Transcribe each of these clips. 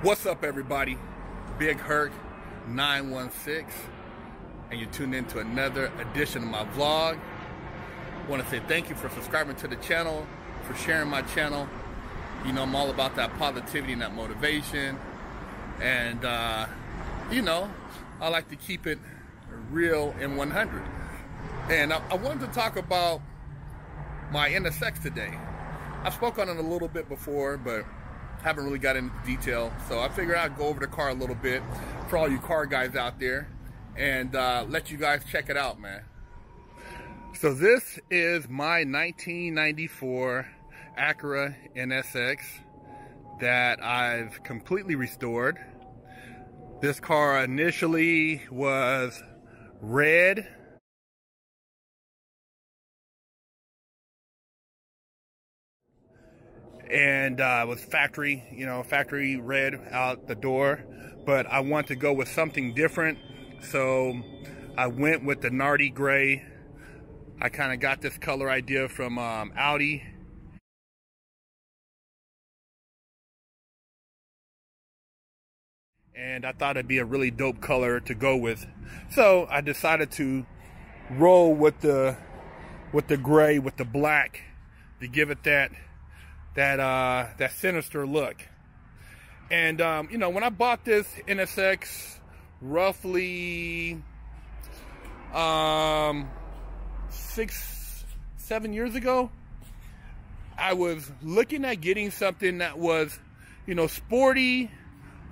What's up, everybody? Big Herc 916, and you're tuned in to another edition of my vlog. I want to say thank you for subscribing to the channel, for sharing my channel. You know, I'm all about that positivity and that motivation, and you know, I like to keep it real and 100. And I wanted to talk about my NSX today. I spoke on it a little bit before, but haven't really got into detail, so I figured I'd go over the car a little bit for all you car guys out there and let you guys check it out, man. So this is my 1994 Acura NSX that I've completely restored. This car initially was red, and was factory, you know, factory red out the door, but I want to go with something different, so I went with the Nardi gray. I kind of got this color idea from Audi, and I thought it'd be a really dope color to go with, so I decided to roll with the gray with the black to give it that sinister look. And you know, when I bought this NSX roughly 6-7 years ago, I was looking at getting something that was, you know, sporty,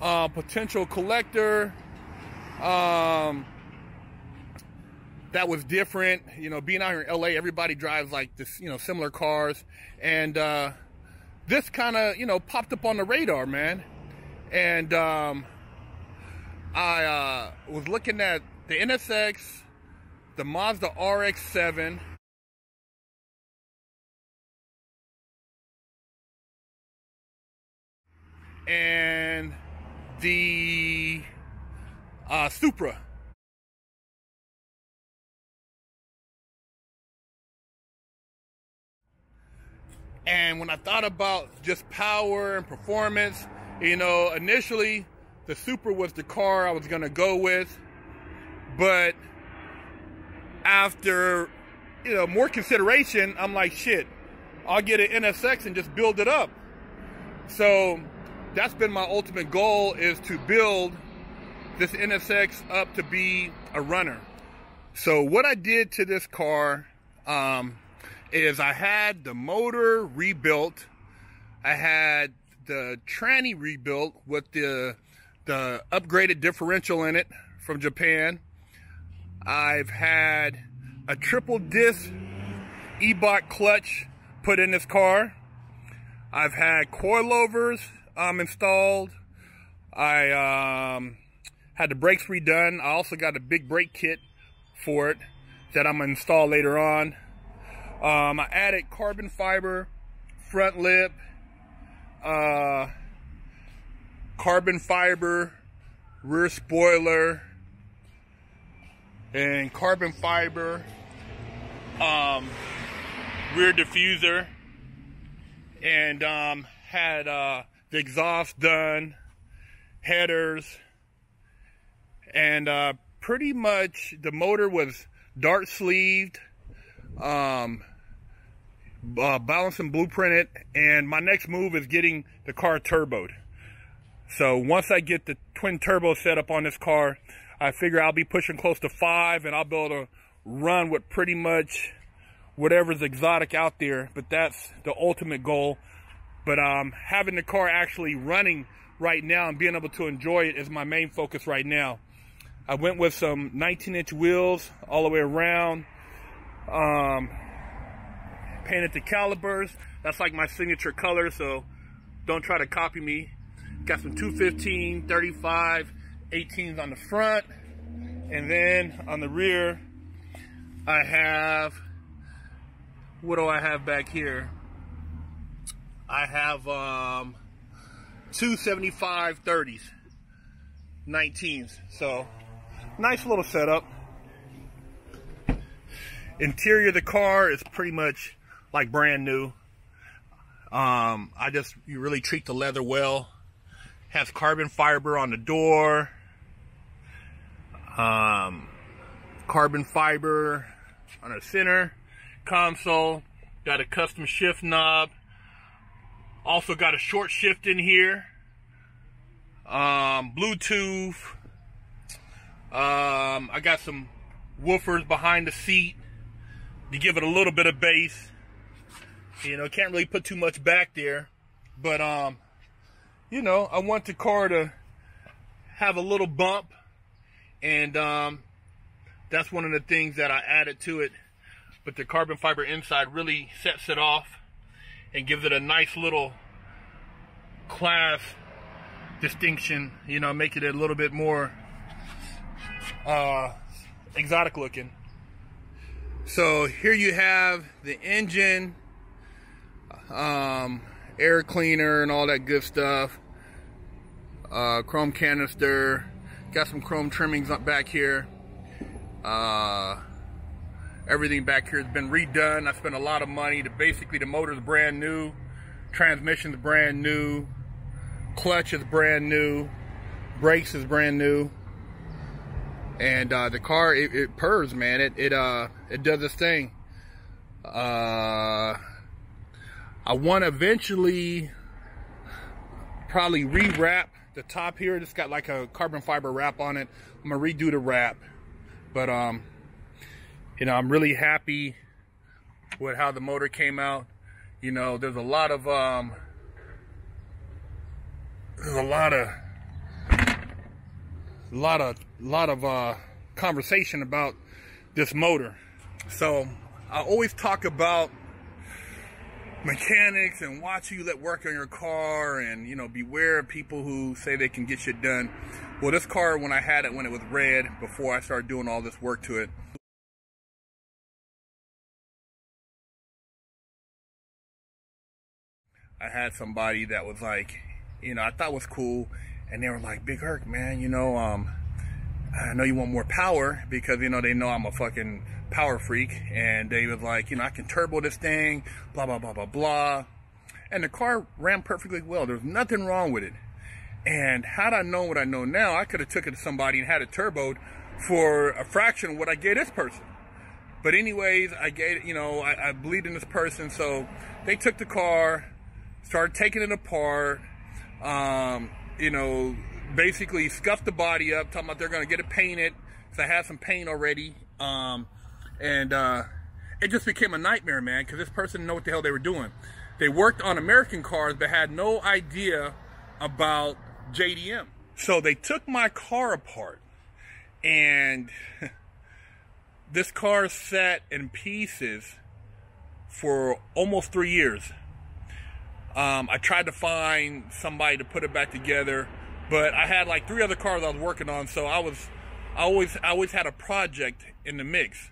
potential collector, that was different. You know, being out here in LA, everybody drives like this, you know, similar cars, and this kind of, you know, popped up on the radar, man. And I was looking at the NSX, the Mazda RX-7, and the Supra. And when I thought about just power and performance, you know, initially the Supra was the car I was gonna go with, but after, you know, more consideration, I'm like, shit, I'll get an NSX and just build it up. So that's been my ultimate goal, is to build this NSX up to be a runner. So what I did to this car, is I had the motor rebuilt, I had the tranny rebuilt with the upgraded differential in it from Japan. I've had a triple disc E-Bot clutch put in this car. I've had coilovers installed. I had the brakes redone. I also got a big brake kit for it that I'm gonna install later on. I added carbon fiber front lip, carbon fiber rear spoiler, and carbon fiber rear diffuser, and had the exhaust done, headers, and pretty much the motor was dart sleeved, balanced and blueprinted, and my next move is getting the car turboed. So once I get the twin turbo set up on this car, I figure I'll be pushing close to 5, and I'll be able to run with pretty much whatever's exotic out there. But that's the ultimate goal. But having the car actually running right now and being able to enjoy it is my main focus right now. I went with some 19-inch wheels all the way around. Painted the calipers. That's like my signature color, so don't try to copy me. Got some 215, 35, 18s on the front, and then on the rear I have, what do I have back here? I have 275 30s, 19s, so nice little setup. Interior of the car is pretty much like brand new. You really treat the leather well. Has carbon fiber on the door. Carbon fiber on the center console. Got a custom shift knob. Also got a short shift in here. Bluetooth. I got some woofers behind the seat to give it a little bit of bass. You know, can't really put too much back there. But, you know, I want the car to have a little bump. And that's one of the things that I added to it. But the carbon fiber inside really sets it off and gives it a nice little class distinction, you know, make it a little bit more exotic looking. So here you have the engine, air cleaner and all that good stuff, chrome canister, got some chrome trimmings up back here. Everything back here has been redone. I spent a lot of money. Basically, the motor's brand new, transmission's brand new, clutch is brand new, brakes is brand new, and the car it purrs, man. It does its thing. I want to eventually probably re-wrap the top here. It's got like a carbon fiber wrap on it. I'm gonna redo the wrap, but you know, I'm really happy with how the motor came out. You know, there's a lot of conversation about this motor. So I always talk about mechanics and watch you let work on your car, and you know, beware of people who say they can get shit done. Well, this car, when I had it when it was red, before I started doing all this work to it, I had somebody that was like, you know, I thought was cool, and they were like, Big Herc, man, you know, I know you want more power, because, you know, they know I'm a fucking power freak, and they was like, you know, I can turbo this thing, blah, blah, blah, blah, blah. And the car ran perfectly well. There's nothing wrong with it. And had I known what I know now, I could have took it to somebody and had it turboed for a fraction of what I gave this person. But anyways, I gave, you know, I believed in this person, so they took the car, started taking it apart, you know, basically scuffed the body up, talking about they're going to get it painted, because I had some paint already, and it just became a nightmare, man, because this person didn't know what the hell they were doing. They worked on American cars, but had no idea about JDM. So they took my car apart, and this car sat in pieces for almost 3 years. I tried to find somebody to put it back together, but I had like 3 other cars I was working on, so I always had a project in the mix.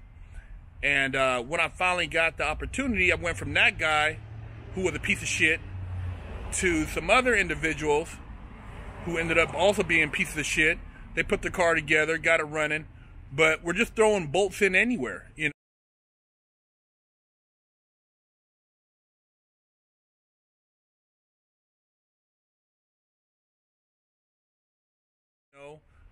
And when I finally got the opportunity, I went from that guy who was a piece of shit to some other individuals who ended up also being pieces of shit. They put the car together, got it running, but we're just throwing bolts in anywhere, you know.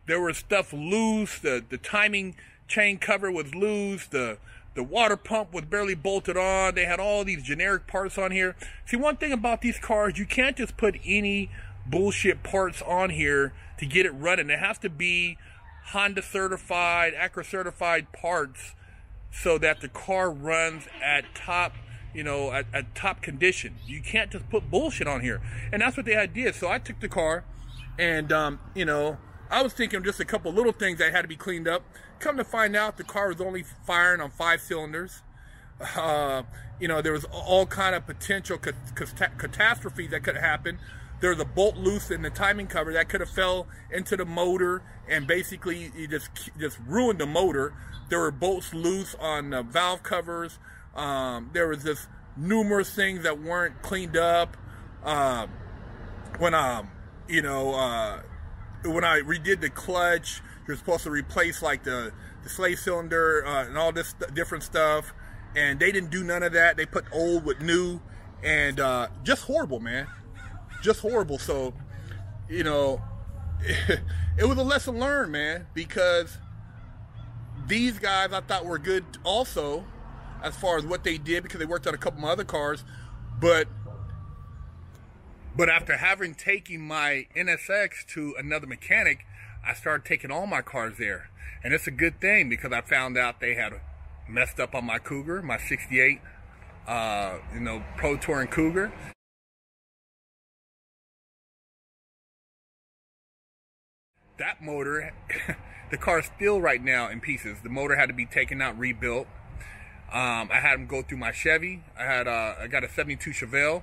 There was stuff loose, the timing chain cover was loose, the water pump was barely bolted on. They had all these generic parts on here. See, one thing about these cars, you can't just put any bullshit parts on here to get it running. It has to be Honda certified, Acura certified parts, so that the car runs at top, you know, at top condition. You can't just put bullshit on here. And that's what they had did. So I took the car, and you know, I was thinking just a couple little things that had to be cleaned up. Come to find out, the car was only firing on 5 cylinders. You know, there was all kind of potential catastrophe that could happen. There was a bolt loose in the timing cover that could have fell into the motor, and basically you just ruined the motor. There were bolts loose on the valve covers. There was just numerous things that weren't cleaned up. When you know, when I redid the clutch, you're supposed to replace like the slave cylinder and all this different stuff, and they didn't do none of that. They put old with new, and just horrible, man, just horrible. So you know, it was a lesson learned, man, because these guys I thought were good also as far as what they did, because they worked on a couple of my other cars, but after having taken my NSX to another mechanic, I started taking all my cars there. And it's a good thing, because I found out they had messed up on my Cougar, my 68, you know, Pro Touring Cougar. That motor, the car is still right now in pieces. The motor had to be taken out, rebuilt. I had them go through my Chevy. I got a 72 Chevelle.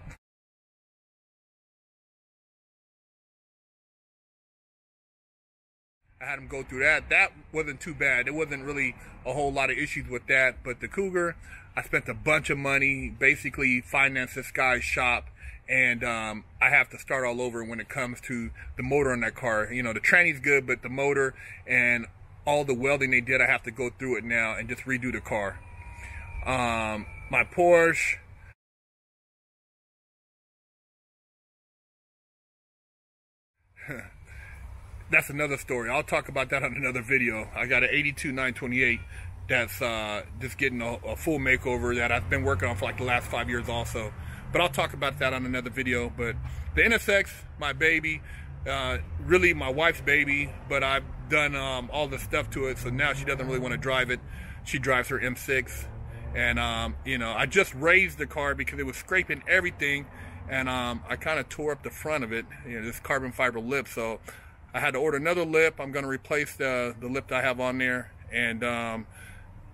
I had them go through that. That wasn't too bad. There wasn't really a whole lot of issues with that. But the Cougar, I spent a bunch of money, basically financed this guy's shop. And I have to start all over when it comes to the motor on that car. You know, the tranny's good, but the motor and all the welding they did, I have to go through it now and just redo the car. My Porsche, that's another story. I'll talk about that on another video. I got an 82 928 that's just getting a full makeover that I've been working on for like the last 5 years also. But I'll talk about that on another video. But the NSX, my baby, really my wife's baby, but I've done all the stuff to it, so now she doesn't really want to drive it. She drives her M6. And, you know, I just raised the car because it was scraping everything, and I kind of tore up the front of it, you know, this carbon fiber lip. So I had to order another lip. I'm going to replace the lip that I have on there. And,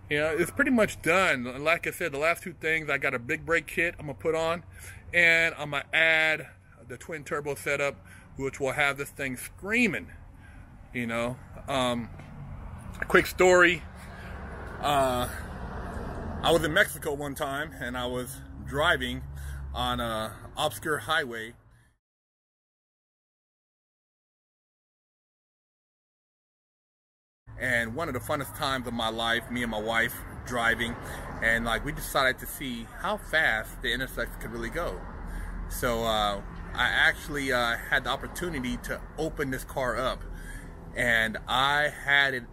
you know, it's pretty much done. Like I said, the last two things, I got a big brake kit I'm going to put on, and I'm going to add the twin turbo setup, which will have this thing screaming, you know. A quick story. I was in Mexico one time, and I was driving on a obscure highway. And one of the funnest times of my life, me and my wife driving, and like we decided to see how fast the NSX could really go. So I actually had the opportunity to open this car up, and I had it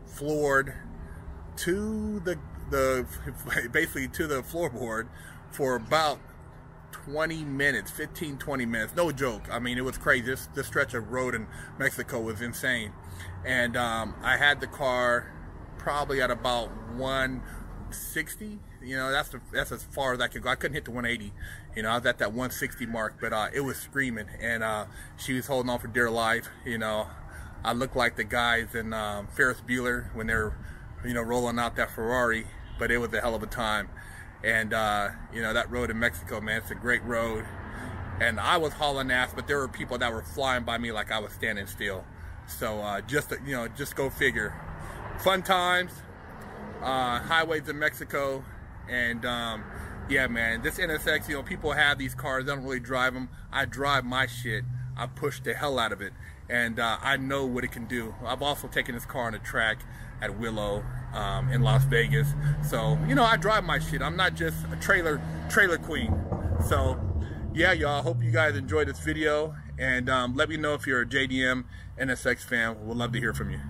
floored to basically to the floorboard for about 20 minutes, 15-20 minutes, no joke. I mean, it was crazy. This stretch of road in Mexico was insane. And I had the car probably at about 160. You know, that's as far as I could go. I couldn't hit the 180. You know, I was at that 160 mark, but it was screaming, and she was holding on for dear life. You know, I looked like the guys in Ferris Bueller when they're, you know, rolling out that Ferrari, but it was a hell of a time. And you know, that road in Mexico, man, it's a great road. And I was hauling ass, but there were people that were flying by me like I was standing still. So just, you know, just go figure. Fun times, highways in Mexico. And yeah, man, this NSX, you know, people have these cars, I don't really drive them. I drive my shit. I push the hell out of it, and I know what it can do. I've also taken this car on a track at Willow in Las Vegas. So, you know, I drive my shit. I'm not just a trailer queen. So yeah, y'all, hope you guys enjoyed this video, and let me know if you're a JDM NSX fan. We'd love to hear from you.